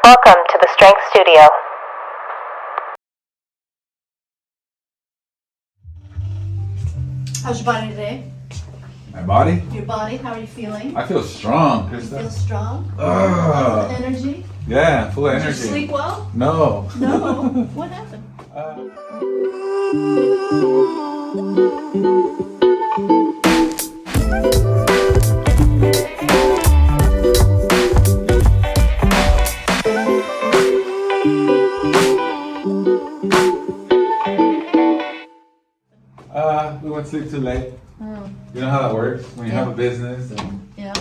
Welcome to the Strength Studio. How's your body today? My body? Your body, how are you feeling? I feel strong, You Krista. feel strong? Ugh. Energy? Yeah, full of Did energy. you sleep well? No. No. What happened? We went to sleep too late. Oh, You know how that works when you Yeah. have a business and yeah.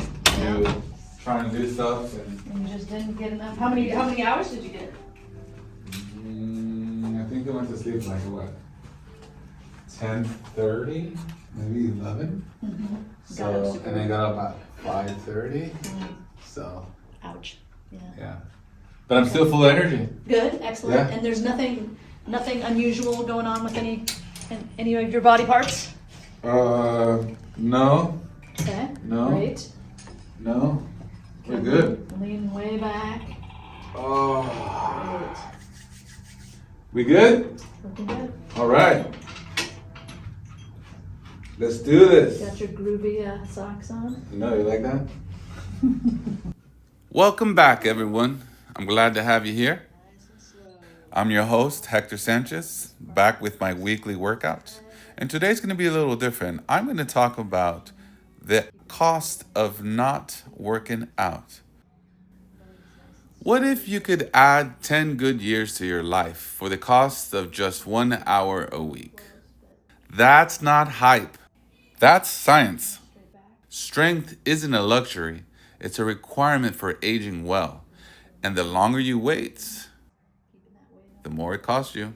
you're trying to do stuff and And you just didn't get enough. How many hours did you get? I think I went to sleep like what? 10:30, maybe 11. Got up So super and then got up at 5:30. So Ouch. Yeah. yeah, but I'm still full of energy. Good, excellent. Yeah. And there's nothing unusual going on with any of your body parts? No, Okay. No. Great. no, we're good. Lean way back. Oh, Great. we good? Looking good. All right. Let's do this. Got your groovy socks on. No, you like that? Welcome back, everyone. I'm glad to have you here. I'm your host, Hector Sanchez, back with my weekly workouts. And today's going to be a little different. I'm going to talk about the cost of not working out. What if you could add 10 good years to your life for the cost of just 1 hour a week? That's not hype. That's science. Strength isn't a luxury. It's a requirement for aging well. And the longer you wait, the more it costs you.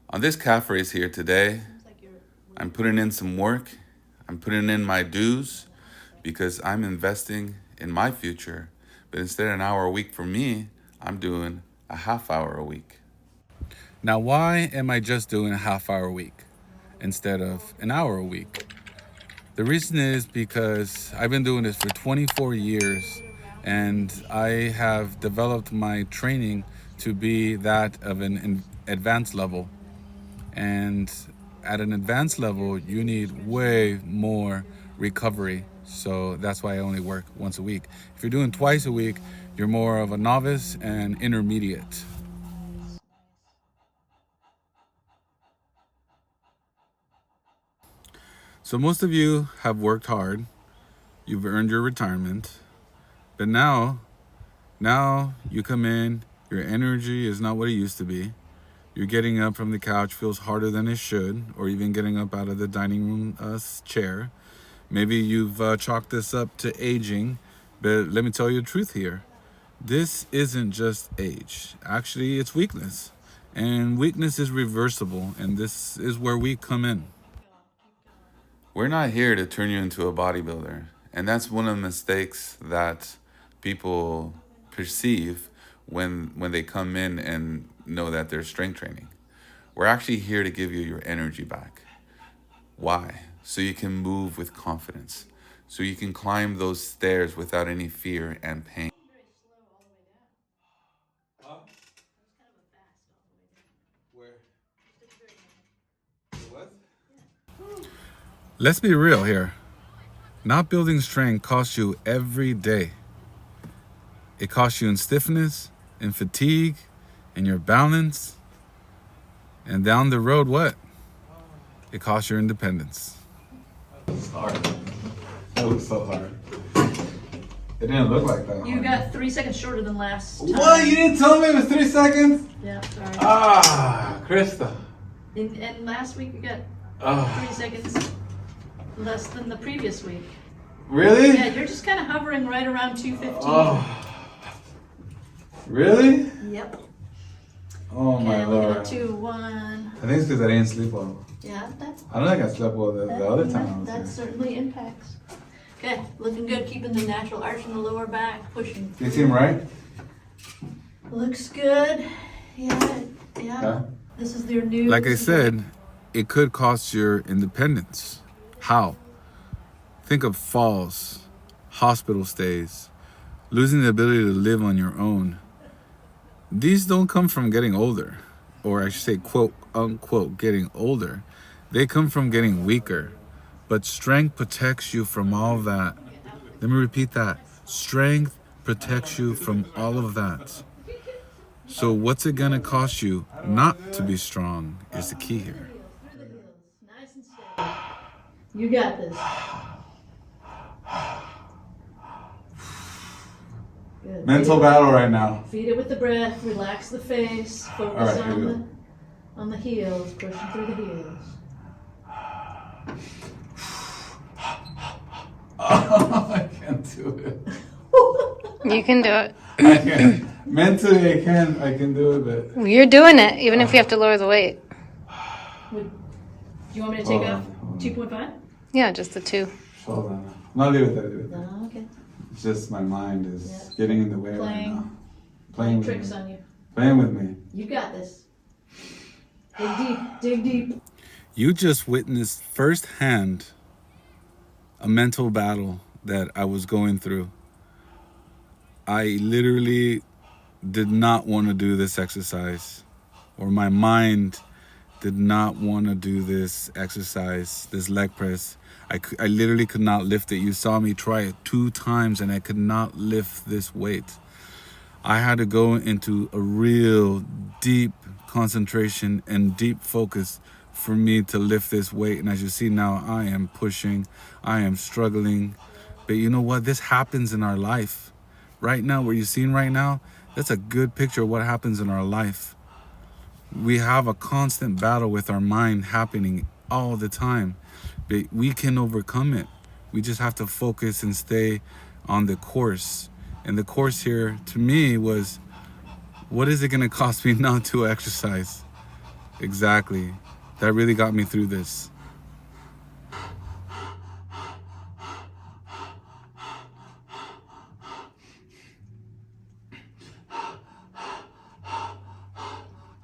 On this calf race here today, I'm putting in some work. I'm putting in my dues because I'm investing in my future. But instead of an hour a week for me, I'm doing a half hour a week. Now, why am I just doing a half hour a week instead of an hour a week? The reason is because I've been doing this for 24 years and I have developed my training to be that of an advanced level. And at an advanced level, you need way more recovery. So that's why I only work once a week. If you're doing twice a week, you're more of a novice and intermediate. So most of you have worked hard. You've earned your retirement. But now you come in, your energy is not what it used to be. You're getting up from the couch feels harder than it should, or even getting up out of the dining room chair. Maybe you've chalked this up to aging, but let me tell you the truth here. This isn't just age. Actually, it's weakness. And weakness is reversible, and this is where we come in. We're not here to turn you into a bodybuilder. And that's one of the mistakes that people perceive when they come in and know that they're strength training. We're actually here to give you your energy back. Why? So you can move with confidence. So you can climb those stairs without any fear and pain. Let's be real here. Not building strength costs you every day. It costs you in stiffness, in fatigue, in your balance. And down the road, what? It costs your independence. It's hard. That looks so hard. It didn't look like that. You got 3 seconds shorter than last time. What? You didn't tell me it was 3 seconds? Yeah, sorry. Krista. And last week you got 3 seconds less than the previous week. Really? Yeah, you're just kind of hovering right around 215. Really? Yep. Oh my Okay, lord. at 2, 1. I think it's because I didn't sleep well. Yeah, I don't think I slept well the other time I was that here. certainly impacts. Okay, looking good, keeping the natural arch in the lower back, pushing. Do you seem right? Looks good. Yeah. Yeah. This is your new. Like I said, it could cost your independence. How? Think of falls, hospital stays, losing the ability to live on your own. These don't come from getting older, or I should say, quote unquote, getting older. They come from getting weaker. But strength protects you from all that. Let me repeat that. Strength protects you from all of that. So what's it gonna cost you not to be strong is the key here. Nice and steady. You got this. Good. Mental battle right now. Feed it with the breath. Relax the face. Focus on the heels. Pushing through the heels. I can't do it. You can do it. I can. Mentally, I can do it, but You're doing it, even if you have to lower the weight. Do you want me to take off 2.5? Yeah, just the 2. Hold on. No, leave it there. Leave it there. No, okay. It's just my mind is getting in the way right now. Playing with tricks me. on you. Playing with me. You got this. Dig deep. Dig deep. You just witnessed firsthand a mental battle that I was going through. I literally did not want to do this exercise, or my mind did not want to do this exercise, this leg press. I literally could not lift it. You saw me try it 2 times and I could not lift this weight. I had to go into a real deep concentration and deep focus for me to lift this weight. And as you see now, I am pushing, I am struggling. But you know what? This happens in our life. Right now, what you're seeing right now, that's a good picture of what happens in our life. We have a constant battle with our mind happening all the time. But we can overcome it. We just have to focus and stay on the course. And the course here, to me, was, what is it going to cost me not to exercise? Exactly. That really got me through this.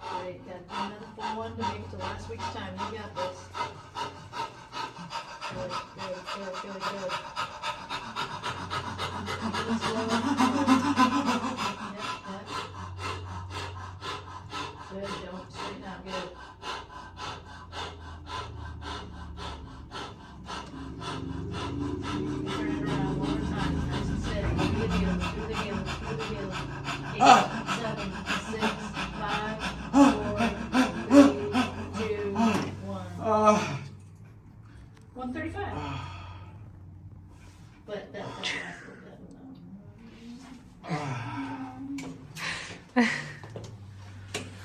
Great. Got to do another full one to make it to last week's time. You got this. Good. Slow. Good. Don't straighten out. Good. Turn it around one more time. Nice and steady. Through the heels. 8, 7, 6, 5, 4, 3, 2, 1. 135. But that last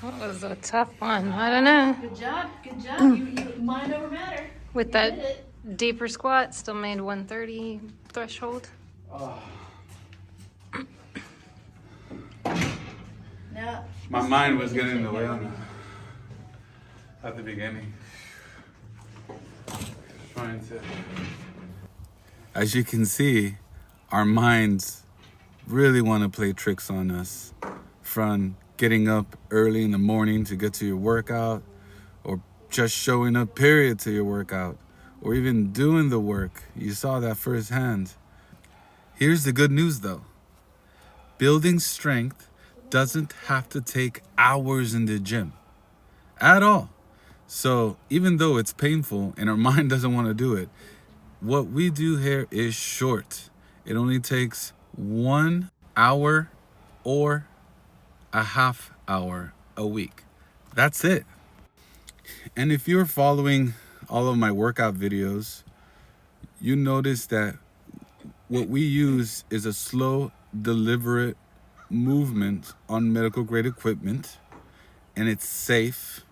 That was a tough one. I don't know. Good job. You mind over matter. With You that did it. deeper squat, still made 130 threshold. Now, My mind was getting in the way on at the beginning. Trying to. As you can see, our minds really want to play tricks on us. From getting up early in the morning to get to your workout, or just showing up period to your workout, or even doing the work. You saw that firsthand. Here's the good news though. Building strength doesn't have to take hours in the gym at all. So even though it's painful and our mind doesn't want to do it, what we do here is short. It only takes 1 hour or a half hour a week. That's it. And if you're following all of my workout videos, you notice that what we use is a slow, deliberate movement on medical grade equipment, and it's safe.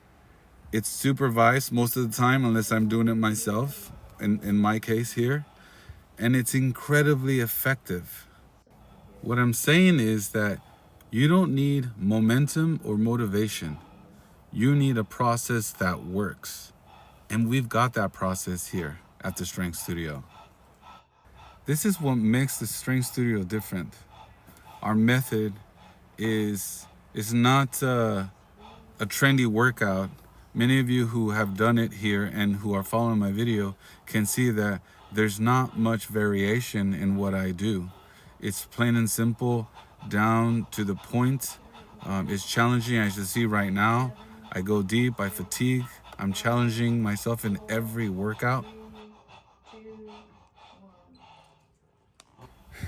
It's supervised most of the time, unless I'm doing it myself, in my case here, and it's incredibly effective. What I'm saying is that you don't need momentum or motivation. You need a process that works. And we've got that process here at the Strength Studio. This is what makes the Strength Studio different. Our method is not a trendy workout. Many of you who have done it here and who are following my video can see that there's not much variation in what I do. It's plain and simple, down to the point. It's challenging, as you see right now. I go deep, I fatigue. I'm challenging myself in every workout.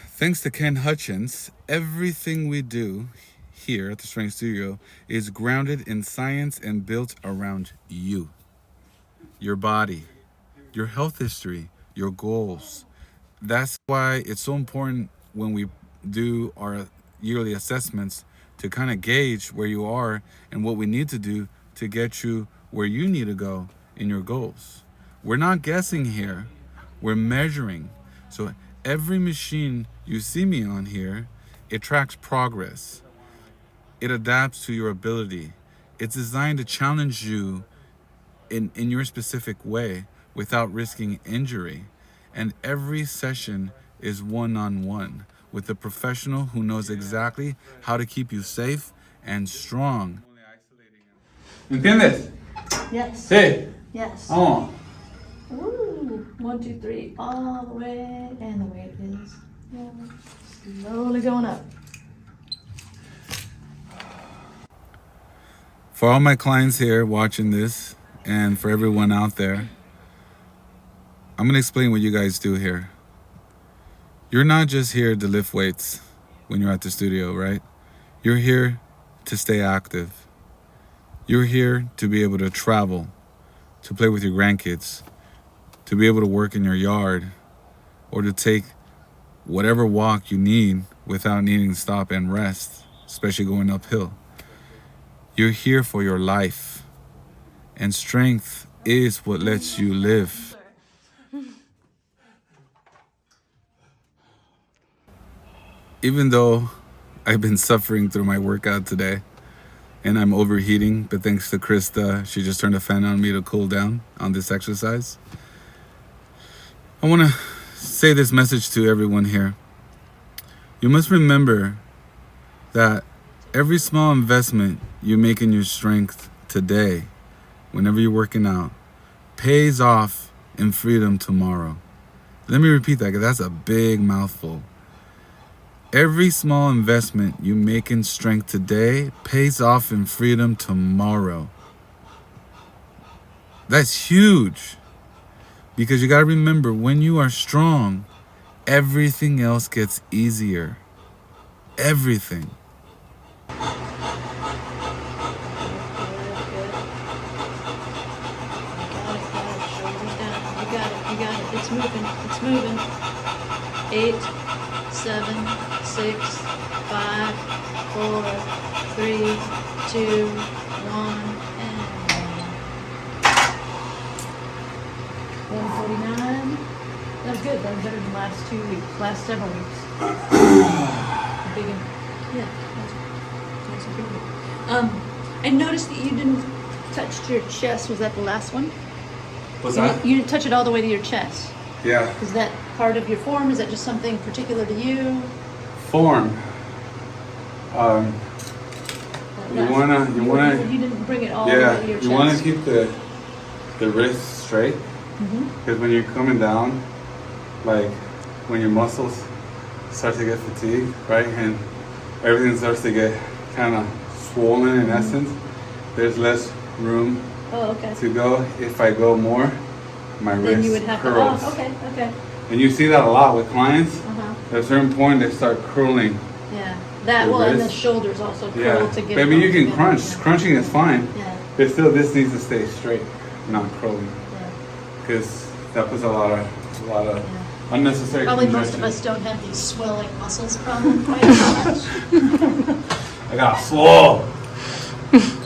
Thanks to Ken Hutchins, everything we do here at the Strength Studio is grounded in science and built around you, your body, your health history, your goals. That's why it's so important when we do our yearly assessments to kind of gauge where you are and what we need to do to get you where you need to go in your goals. We're not guessing here, we're measuring. So every machine you see me on here, it tracks progress. It adapts to your ability. It's designed to challenge you in your specific way without risking injury. And every session is one-on-one with a professional who knows exactly how to keep you safe and strong. ¿Entiendes? Yes. Sí. Yes. Vamos. Woo. 1, 2, 3, all the way, and the weight is slowly going up. For all my clients here watching this, and for everyone out there, I'm going to explain what you guys do here. You're not just here to lift weights when you're at the studio, right? You're here to stay active. You're here to be able to travel, to play with your grandkids, to be able to work in your yard, or to take whatever walk you need without needing to stop and rest, especially going uphill. You're here for your life, and strength is what lets you live. Even though I've been suffering through my workout today and I'm overheating, but thanks to Krista, she just turned a fan on me to cool down on this exercise. I want to say this message to everyone here. You must remember that every small investment you make in your strength today, whenever you're working out, pays off in freedom tomorrow. Let me repeat that, because that's a big mouthful. Every small investment you make in strength today pays off in freedom tomorrow. That's huge. Because you got to remember, when you are strong, everything else gets easier. Everything. You got it. It's moving. 8, 7, 6, 5, 4, 3, 2, 1, and 149. That was good. That was better than last several weeks. Big, yeah, that's a good one. I noticed that you didn't touch your chest. Was that the last one? What's that? You didn't touch it all the way to your chest. Yeah. Is that part of your form? Is that just something particular to you? Form. You didn't bring it all the way to your chest. you want to keep the wrist straight, because when you're coming down, like when your muscles start to get fatigued, right, and everything starts to get kind of swollen in essence, there's less room to go. If I go more, my then wrist you would have curls. to. Oh, okay. And you see that a lot with clients. At a certain point, they start curling. Yeah. That the and the wrist. shoulders also curl to get. I mean, you can together. crunch. Yeah. Crunching is fine. Yeah. But still, this needs to stay straight, not curling, Yeah. because that puts a lot of unnecessary. Probably most of us don't have these swelling muscles problem quite as much. I got swole.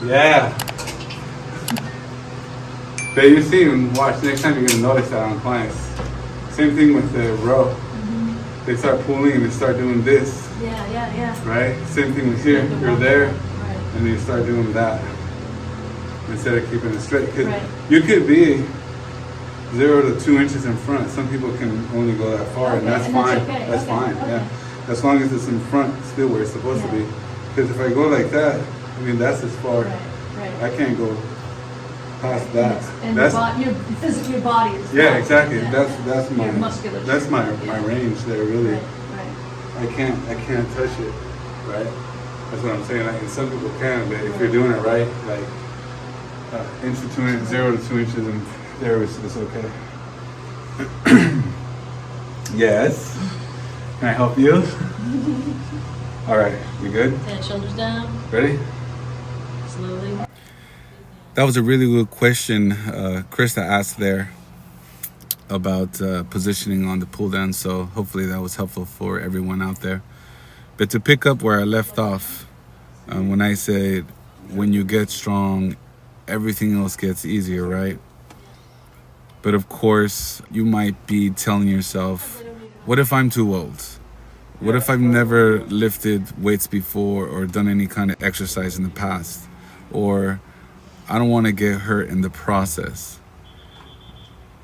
Yeah. But you see, and watch, next time you're gonna notice that on clients. Same thing with the row. They start pulling and they start doing this, Yeah. right? Same thing with here. You're there, Right. and then you start doing that instead of keeping it straight. Because Right. you could be 0 to 2 inches in front. Some people can only go that far, and Okay, that's and that's fine. okay, That's okay, fine. okay. Yeah, as long as it's in front, still where it's supposed to Yeah. be. Because if I go like that, I mean that's as far. Right. I can't go past that. And That's your body is. yeah, exactly. Yeah. That's my Your musculature. that's my Yeah. range there really. Right. I can't touch it, right? That's what I'm saying. Like, and some people can, but if you're doing it right, like inch to 2 inches, 0 to 2 inches, and there it's okay. Yes. Can I help you? All right, we good? Head, shoulders down, Ready? slowly. That was a really good question Krista asked there about positioning on the pull down. So hopefully that was helpful for everyone out there. But to pick up where I left off, when I said when you get strong, everything else gets easier, right? But of course, you might be telling yourself, what if I'm too old? What if I've never lifted weights before or done any kind of exercise in the past? Or I don't want to get hurt in the process.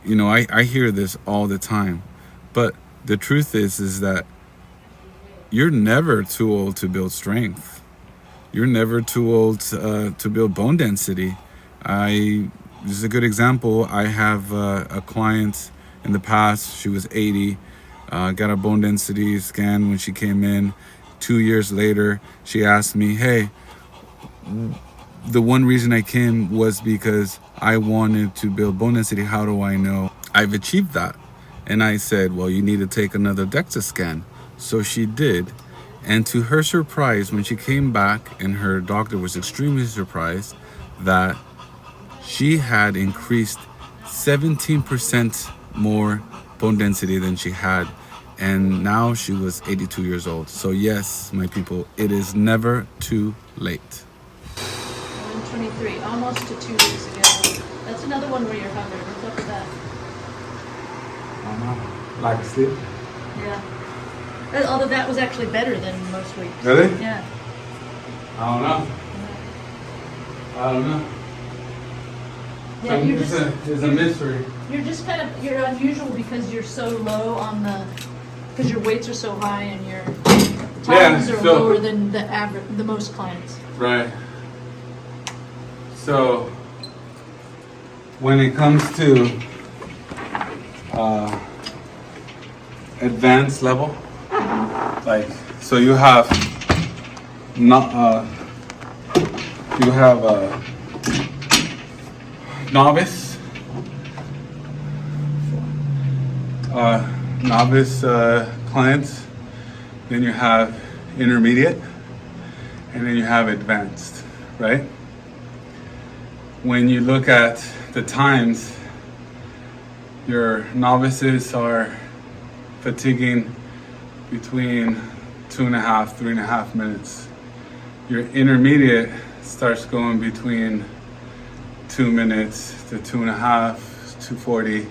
You know, I hear this all the time. But the truth is that you're never too old to build strength. You're never too old to build bone density. This is a good example. I have a client in the past. She was 80. Got a bone density scan when she came in. 2 years later, she asked me, hey, the one reason I came was because I wanted to build bone density. How do I know I've achieved that? And I said, well, you need to take another DEXA scan. So she did. And to her surprise, when she came back, and her doctor was extremely surprised that she had increased 17% more bone density than she had. And now she was 82 years old. So yes, my people, it is never too late. 123, almost to 2 weeks ago. That's another one where you're hovering. What's up with that? Lack of sleep. Yeah. Although that was actually better than most weeks. Really? Yeah. I don't know. Yeah, It's a mystery. you're just kind of, you're unusual because you're so low on because your weights are so high and your tolerance are lower than the average, the most clients. Right. So when it comes to advanced level, like, so you have novice, clients, then you have intermediate, and then you have advanced, right? When you look at the times, your novices are fatiguing between 2.5, 3.5 minutes. Your intermediate starts going between 2 minutes to 2.5, 2:40.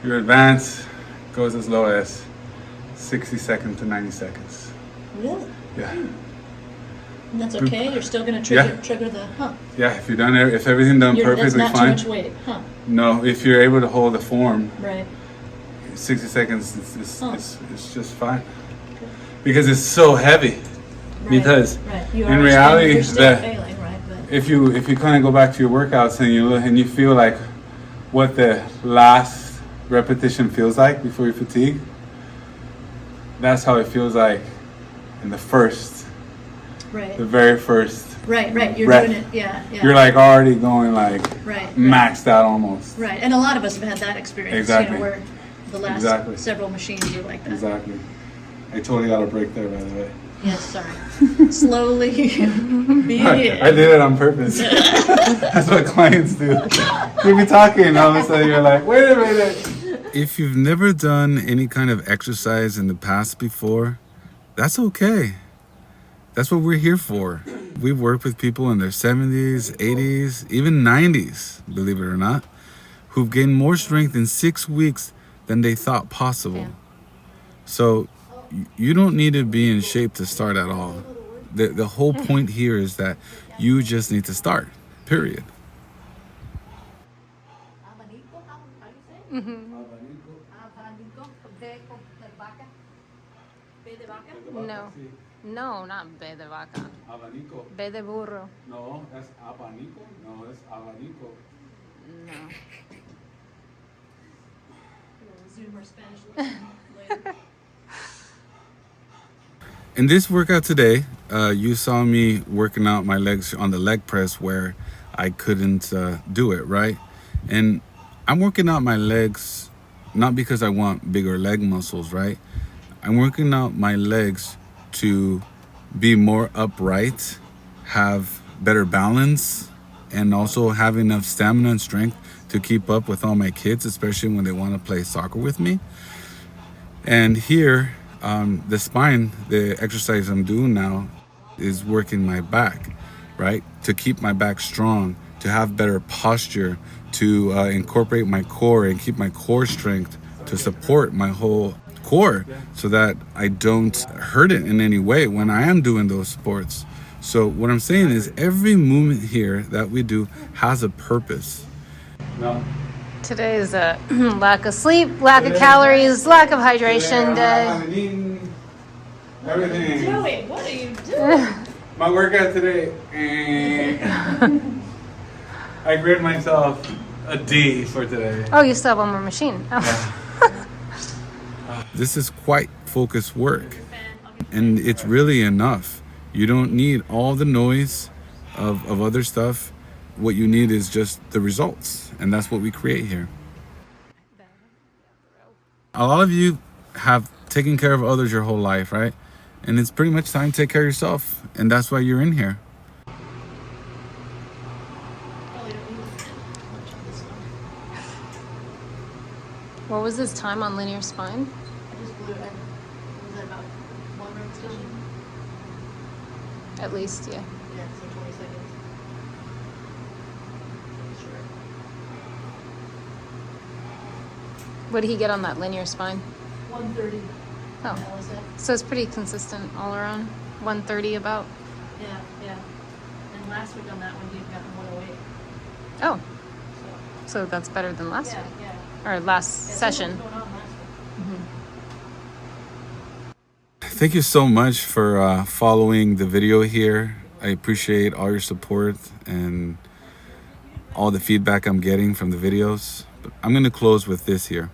Your advanced goes as low as 60 seconds to 90 seconds. Really? Yeah. And that's okay? You're still going to trigger the, Yeah, if you're done, if everything done perfectly that's not fine. too much weight, No, if you're able to hold the form, Right. 60 seconds is just fine. Because it's so heavy. Right. Because right. You in reality, you're still failing, right? But if you kind of go back to your workouts and you feel like what the last repetition feels like before you fatigue, that's how it feels like in the very first. Right. You're breath. doing it, yeah. You're like already going like Right. maxed out almost. Right, and a lot of us have had that experience, Exactly. where the last several machines are like that. Exactly. I totally got a break there, by the way. Yes, sorry. Slowly be it. I did it on purpose. That's what clients do. You'll be talking, and all of a sudden you're like, wait a minute. If you've never done any kind of exercise in the past before, that's okay. That's what we're here for. We've worked with people in their 70s, 80s, even 90s, believe it or not, who've gained more strength in 6 weeks than they thought possible. Yeah. So you don't need to be in shape to start at all. The whole point here is that you just need to start, period. No. No, not B de vaca. Abanico. B de burro. No, that's abanico. No, that's abanico. No. Zoomer Spanish lesson later. In this workout today, you saw me working out my legs on the leg press where I couldn't do it, right? And I'm working out my legs not because I want bigger leg muscles, right? I'm working out my legs to be more upright, have better balance, and also have enough stamina and strength to keep up with all my kids, especially when they want to play soccer with me. And here, the spine, the exercise I'm doing now is working my back, right? To keep my back strong, to have better posture, to incorporate my core and keep my core strength, to support my whole core so that I don't hurt it in any way when I am doing those sports. So what I'm saying is every movement here that we do has a purpose. No. Today is a lack of sleep, lack of calories, lack of hydration day. Everything. Joey, what are you doing? My workout today. I grade myself a D for today. Oh, you still have one more machine. Oh. Yeah. This is quite focused work, and it's really enough. You don't need all the noise of other stuff. What you need is just the results, and that's what we create here. A lot of you have taken care of others your whole life, right? And it's pretty much time to take care of yourself, and that's why you're in here. What was this time on linear spine? I just blew it. Was that about 1 repetition? At least, yeah. Yeah, so 20 seconds. Sure. What did he get on that linear spine? 130. Oh, That was it. so it's pretty consistent all around. 130 about. Yeah, yeah. And last week on that one, you'd gotten 108. Oh, So, so that's better than last yeah, week. yeah. Or last Yeah, session. something was going on last week. Thank you so much for following the video here. I appreciate all your support and all the feedback I'm getting from the videos. But I'm going to close with this here.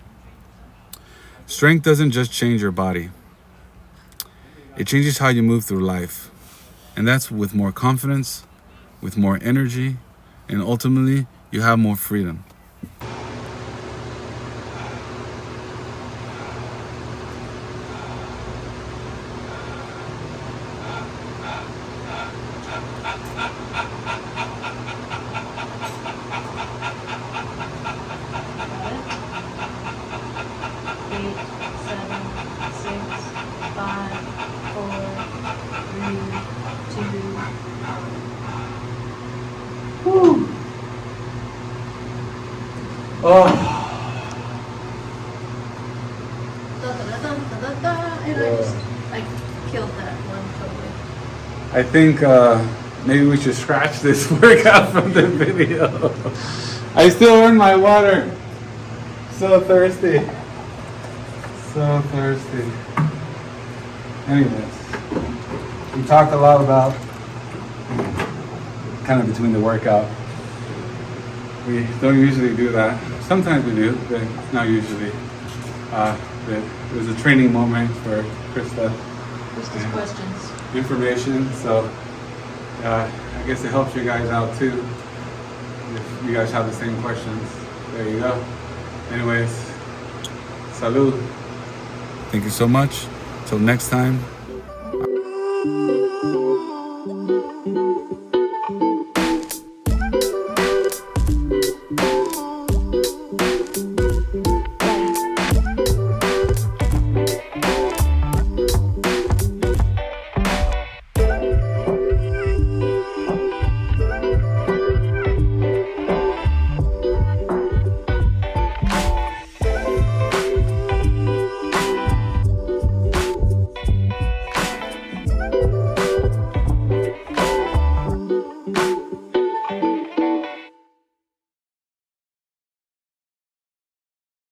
Strength doesn't just change your body. It changes how you move through life. And that's with more confidence, with more energy, and ultimately, you have more freedom. Eight, seven, six, five, four, three, two. Woo. Oh. Da-da-da-da-da-da. And I killed that one totally. I think maybe we should scratch this workout from the video. I still earn my water. So thirsty. So thirsty. Anyways, we talked a lot about kind of between the workout. We don't usually do that. Sometimes we do, but not usually. But it was a training moment for Krista. Just questions. Information, so I guess it helps you guys out too if you guys have the same questions. There you go. Anyways, salud. Thank you so much. Till next time.